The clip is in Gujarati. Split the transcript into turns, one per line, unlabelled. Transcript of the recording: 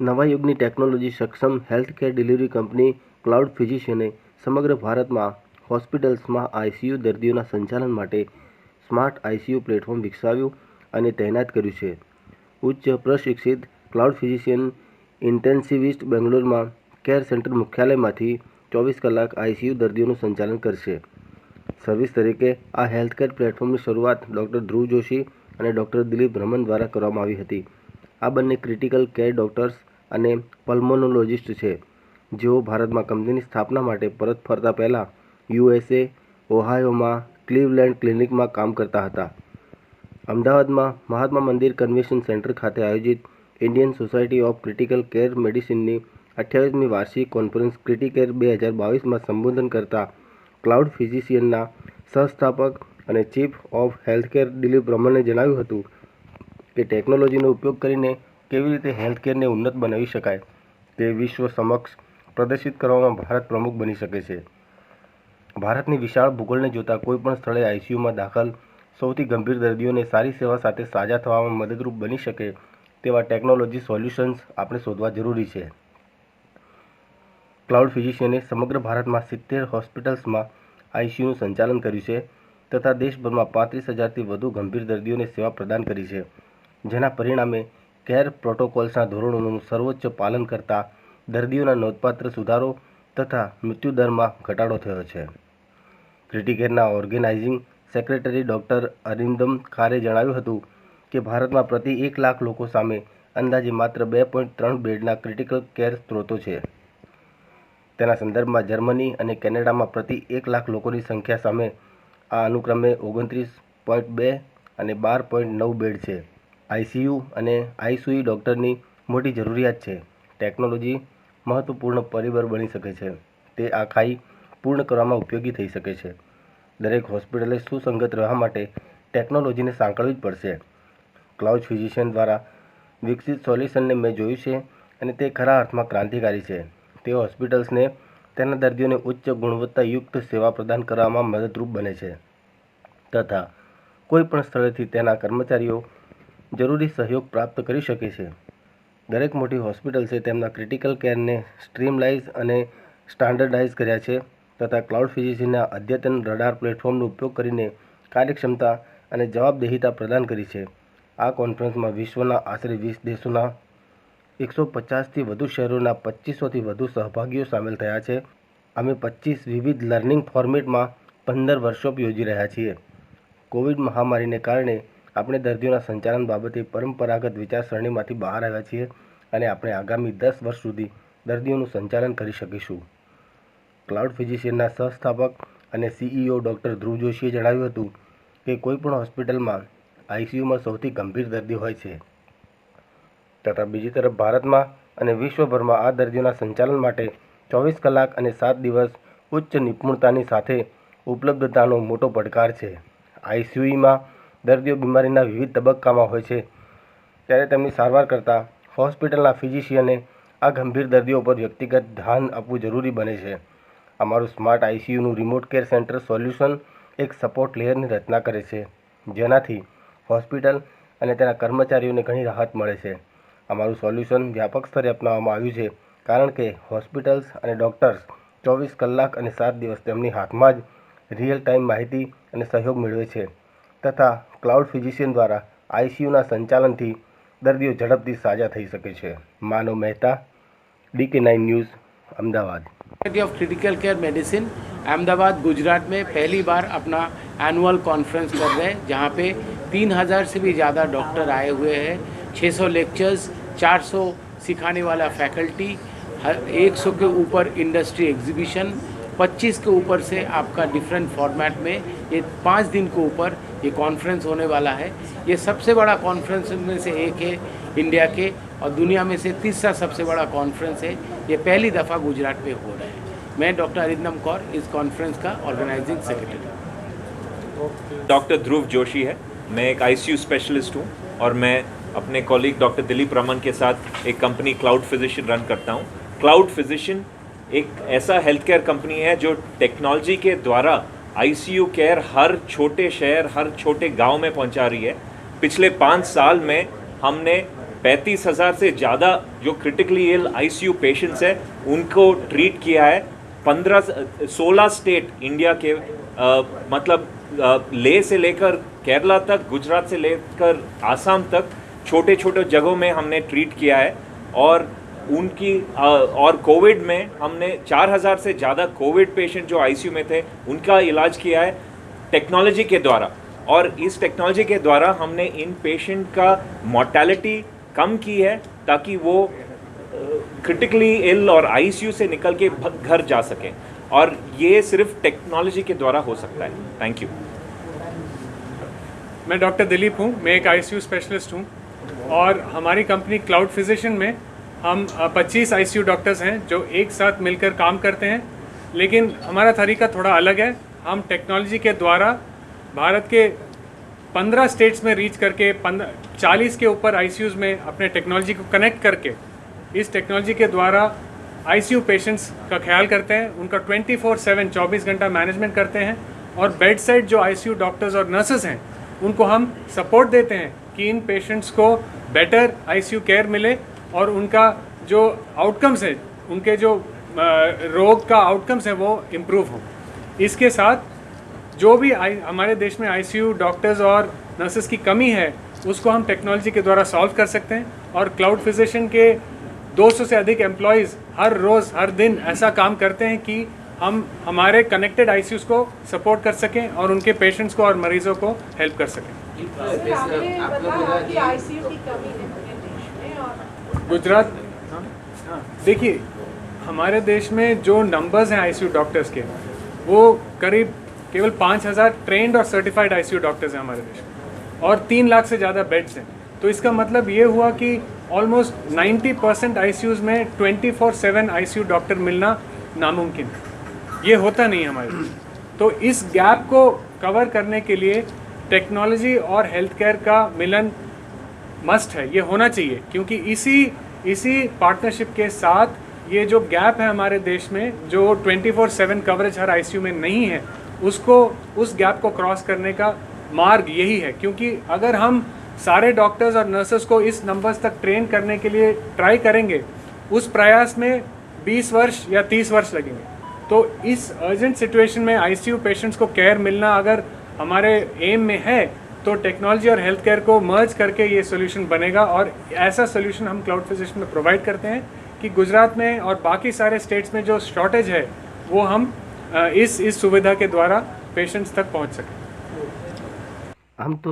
નવા યુગની ટેકનોલોજી સક્ષમ હેલ્થકેર ડિલિવરી કંપની ક્લાઉડ ફિઝિશિયને સમગ્ર ભારતમાં હોસ્પિટલ્સમાં આઈસીયુ દર્દીઓના સંચાલન માટે સ્માર્ટ આઈસીયુ પ્લેટફોર્મ વિકસાવ્યું અને તૈનાત કર્યું છે. ઉચ્ચ પ્રશિક્ષિત ક્લાઉડ ફિઝિશિયન ઇન્ટેન્સિવિસ્ટ બેંગ્લોરમાં કેર સેન્ટર મુખ્યાલયમાંથી 24 કલાક આઈસીયુ દર્દીઓનું સંચાલન કરશે. સર્વિસ તરીકે આ હેલ્થકેર પ્લેટફોર્મની શરૂઆત ડૉક્ટર ધ્રુવ જોશી અને ડૉક્ટર દિલીપ રમન દ્વારા કરવામાં આવી હતી. આ બંને ક્રિટિકલ કેર ડૉક્ટર્સ અને પલ્મોનોલોજિસ્ટ છે, જેઓ ભારતમાં કંપનીની સ્થાપના માટે પરત ફરતા પહેલાં યુએસએ, ઓહાયોમાં ક્લીવલેન્ડ ક્લિનિકમાં કામ કરતા હતા. અમદાવાદમાં મહાત્મા મંદિર કન્વેન્શન સેન્ટર ખાતે આયોજિત Indian society of critical care મેડિસિનની 28મી વાર્ષિક કોન્ફરન્સ ક્રિટિકેર 2022માં સંબોધન કરતા ક્લાઉડ ફિઝિશિયનના સહસ્થાપક અને ચીફ ઓફ હેલ્થકેર દિલીપ રમણે જણાવ્યું હતું કે ટેકનોલોજીનો ઉપયોગ કરીને કેવી રીતે હેલ્થકેરને ઉન્નત બનાવી શકાય તે વિશ્વ સમક્ષ પ્રદર્શિત કરવામાં ભારત પ્રમુખ બની શકે છે. ભારતની વિશાળ ભૂગોળને જોતા કોઈપણ સ્થળે આઈસીયુમાં દાખલ સૌથી ગંભીર દર્દીઓને સારી સેવા સાથે સાજા થવામાં મદદરૂપ બની શકે તેવા ટેકનોલોજી સોલ્યુશન્સ આપણે શોધવા જરૂરી છે. ક્લાઉડ ફિઝિશિયને સમગ્ર ભારતમાં 70 હોસ્પિટલ્સમાં આઈસીયુનું સંચાલન કર્યું છે તથા દેશભરમાં 35,000થી વધુ ગંભીર દર્દીઓને સેવા પ્રદાન કરી છે, જેના પરિણામે કેર પ્રોટોકોલ્સના ધોરણોનું સર્વોચ્ચ પાલન કરતા દર્દીઓના નોંધપાત્ર સુધારો તથા મૃત્યુદરમાં ઘટાડો થયો છે. ક્રિટિકેરના ઓર્ગેનાઇઝિંગ સેક્રેટરી ડૉક્ટર અરિંદમ ખારે જણાવ્યું હતું કે ભારતમાં પ્રતિ 1 લાખ લોકો સામે અંદાજે માત્ર 2.3 બેડના ક્રિટિકલ કેર સ્ત્રોતો છે. તેના સંદર્ભમાં જર્મની અને કેનેડામાં પ્રતિ 1 લાખ લોકોની સંખ્યા સામે આ અનુક્રમે 29.2 અને 12.9 બેડ છે. આઈસીયુ અને આઈસીયુ ડૉક્ટરની મોટી જરૂરિયાત છે. ટેકનોલોજી મહત્વપૂર્ણ પરિબળ બની શકે છે. તે આ ખાઈ પૂર્ણ કરવામાં ઉપયોગી થઈ શકે છે. દરેક હોસ્પિટલે સુસંગત રહેવા માટે ટેકનોલોજીને સાંકળવી જ પડશે. ક્લાઉડ ફિઝિશિયન દ્વારા વિકસિત સોલ્યુશનને મેં જોયું છે અને તે ખરા અર્થમાં ક્રાંતિકારી છે. તે હોસ્પિટલ્સને તેના દર્દીઓને ઉચ્ચ ગુણવત્તાયુક્ત સેવા પ્રદાન કરવામાં મદદરૂપ બને છે તથા કોઈપણ સ્થળેથી તેના કર્મચારીઓ જરૂરી સહયોગ પ્રાપ્ત કરી શકે છે. દરેક મોટી હોસ્પિટલ્સે તેમના ક્રિટિકલ કેરને સ્ટ્રીમલાઇઝ અને સ્ટાન્ડર્ડાઇઝ કર્યા છે તથા ક્લાઉડ ફિઝિશિયનના અદ્યતન રડાર પ્લેટફોર્મનો ઉપયોગ કરીને કાર્યક્ષમતા અને જવાબદેહિતા પ્રદાન કરી છે. આ કોન્ફરન્સમાં વિશ્વના આશરે 20 દેશોના 150થી વધુ શહેરોના 2500થી વધુ સહભાગીઓ સામેલ થયા છે. અમે 25 વિવિધ લર્નિંગ ફોર્મેટમાં 15 વર્કશોપ યોજી રહ્યા છીએ. કોવિડ મહામારીને કારણે આપણે દર્દીઓના સંચાલન બાબતે પરંપરાગત વિચારસરણીમાંથી બહાર આવ્યા છીએ અને આપણે આગામી 10 વર્ષ સુધી દર્દીઓનું સંચાલન કરી શકીશું. ક્લાઉડ ફિઝિશિયનના સહસ્થાપક અને સીઈઓ ડૉક્ટર ધ્રુવ જોશીએ જણાવ્યું હતું કે કોઈપણ હોસ્પિટલમાં આઈસીયુમાં સૌથી ગંભીર દર્દી હોય છે તથા બીજી તરફ ભારતમાં અને વિશ્વભરમાં આ દર્દીઓના સંચાલન માટે 24 કલાક અને 7 દિવસ ઉચ્ચ નિપુણતાની સાથે ઉપલબ્ધતાનો મોટો પડકાર છે. આઈસીયુમાં દર્દીઓ બીમારીના વિવિધ તબક્કામાં હોય છે ત્યારે તેમની સારવાર કરતાં હોસ્પિટલના ફિઝિશિયને આ ગંભીર દર્દીઓ પર વ્યક્તિગત ધ્યાન આપવું જરૂરી બને છે. અમારું સ્માર્ટ આઈસીયુનું રિમોટ કેર સેન્ટર સોલ્યુશન એક સપોર્ટ લેયરની રચના કરે છે, જેનાથી હોસ્પિટલ અને તેના કર્મચારીઓને ઘણી રાહત મળે છે. અમારું સોલ્યુશન વ્યાપક સ્તરે અપનાવવામાં આવ્યું છે કારણ કે હોસ્પિટલ્સ અને ડૉક્ટર્સ 24 કલાક અને 7 દિવસ તેમની હાથમાં જ રિયલ ટાઈમ માહિતી અને સહયોગ મેળવે છે તથા ક્લાઉડ ફિઝિશિયન દ્વારા આઈસીયુના સંચાલનથી દર્દીઓ ઝડપથી સાજા થઈ શકે છે. Manav Mehta, DK9 news, Ahmedabad.
Society of critical care medicine Ahmedabad Gujarat में पहली बार अपना एनुअल कॉन्फ्रेंस कर रहे हैं, जहाँ पे 3000 से भी ज़्यादा डॉक्टर आए हुए हैं, 600 लेक्चर्स, 400 सिखाने वाला फैकल्टी, 100 के ऊपर इंडस्ट्री एग्जीबिशन, 25 के ऊपर से आपका डिफरेंट फॉर्मेट में ये 5 दिन के ऊपर ये कॉन्फ्रेंस होने वाला है. ये सबसे बड़ा कॉन्फ्रेंस में से एक है इंडिया के और दुनिया में से तीसरा सबसे बड़ा कॉन्फ्रेंस है. ये पहली दफ़ा गुजरात में हो रहा है. मैं डॉक्टर अरिंदम कौर इस कॉन्फ्रेंस का ऑर्गेनाइजिंग सेक्रेटरी.
डॉक्टर ध्रुव जोशी है. मैं एक आईसीयू स्पेशलिस्ट हूँ और मैं अपने कॉलीग डॉक्टर दिलीप रमन के साथ एक कंपनी क्लाउड फिजिशियन रन करता हूँ. क्लाउड फिजिशियन एक ऐसा हेल्थ केयर कंपनी है जो टेक्नोलॉजी के द्वारा आईसीयू केयर हर छोटे शहर, हर छोटे गांव में पहुंचा रही है. पिछले 5 साल में हमने 35,000 से ज़्यादा जो क्रिटिकली इल आईसीयू पेशेंट्स हैं उनको ट्रीट किया है। 16 स्टेट इंडिया के मतलब लेह से लेकर केरला तक, गुजरात से लेकर आसाम तक छोटे छोटे जगहों में हमने ट्रीट किया है। और उनकी और कोविड में हमने 4,000 से ज़्यादा कोविड पेशेंट जो आईसीयू में थे उनका इलाज किया है टेक्नोलॉजी के द्वारा। और इस टेक्नोलॉजी के द्वारा हमने इन पेशेंट का मोर्टेलिटी कम की है ताकि वो क्रिटिकली इल और आईसीयू से निकल के घर जा सकें। और ये सिर्फ टेक्नोलॉजी के द्वारा हो सकता है। Thank you.
मैं डॉक्टर दिलीप हूँ, मैं एक आईसीयू स्पेशलिस्ट हूँ और हमारी कंपनी क्लाउड फिजिशियन में हम 25 आईसीयू डॉक्टर्स हैं जो एक साथ मिलकर काम करते हैं। लेकिन हमारा तरीका थोड़ा अलग है। हम टेक्नोलॉजी के द्वारा भारत के 15 स्टेट्स में रीच करके 40 के ऊपर आईसीयूज़ में अपने टेक्नोलॉजी को कनेक्ट करके इस टेक्नोलॉजी के द्वारा आईसीयू पेशेंट्स का ख्याल करते हैं, उनका 24/7 24 घंटा मैनेजमेंट करते हैं। और बेड साइड जो आईसीयू डॉक्टर्स और नर्सेस हैं उनको हम सपोर्ट देते हैं कि इन पेशेंट्स को बेटर आईसीयू केयर मिले और उनका जो आउटकम्स है, उनके जो रोग का आउटकम्स है वो इम्प्रूव हो। इसके साथ जो भी हमारे देश में आईसीयू डॉक्टर्स और नर्सेस की कमी है उसको हम टेक्नोलॉजी के द्वारा सॉल्व कर सकते हैं। और क्लाउड फिजिशियन के 200 से अधिक एम्प्लॉयज़ हर रोज़ हर दिन ऐसा काम करते हैं कि हम हमारे कनेक्टेड आईसीयूज़ को सपोर्ट कर सकें और उनके पेशेंट्स को और मरीजों को हेल्प कर सकें। गुजरात, देखिए हमारे देश में जो नंबर्स हैं आईसीयू डॉक्टर्स के वो करीब केवल 5,000 ट्रेंड और सर्टिफाइड आईसीयू डॉक्टर्स हैं हमारे देश में और 3 लाख से ज़्यादा बेड्स हैं। तो इसका मतलब ये हुआ कि ऑलमोस्ट 90% आईसीयूज़ में 24/7 आईसीयू डॉक्टर मिलना नामुमकिन है। ये होता नहीं हमारे देश। तो इस गैप को कवर करने के लिए टेक्नोलॉजी और हेल्थ केयर का मिलन मस्ट है, ये होना चाहिए। क्योंकि इसी पार्टनरशिप के साथ ये जो गैप है हमारे देश में, जो 24/7 कवरेज हर आईसीयू में नहीं है, उस गैप को क्रॉस करने का मार्ग यही है। क्योंकि अगर हम सारे डॉक्टर्स और नर्सेस को इस नंबर्स तक ट्रेन करने के लिए ट्राई करेंगे, उस प्रयास में 20 वर्ष या 30 वर्ष लगेंगे। तो इस अर्जेंट सिचुएशन में आईसीयू पेशेंट्स को केयर मिलना अगर हमारे एम में है तो टेक्नोलॉजी और हेल्थ केयर को मर्ज करके ये सोल्यूशन बनेगा। और ऐसा सोल्यूशन हम क्लाउड फिजिशियन में प्रोवाइड करते हैं कि गुजरात में और बाकी सारे स्टेट्स में जो शॉर्टेज है वो हम इस सुविधा के द्वारा पेशेंट्स तक पहुंच सकें।
हम तो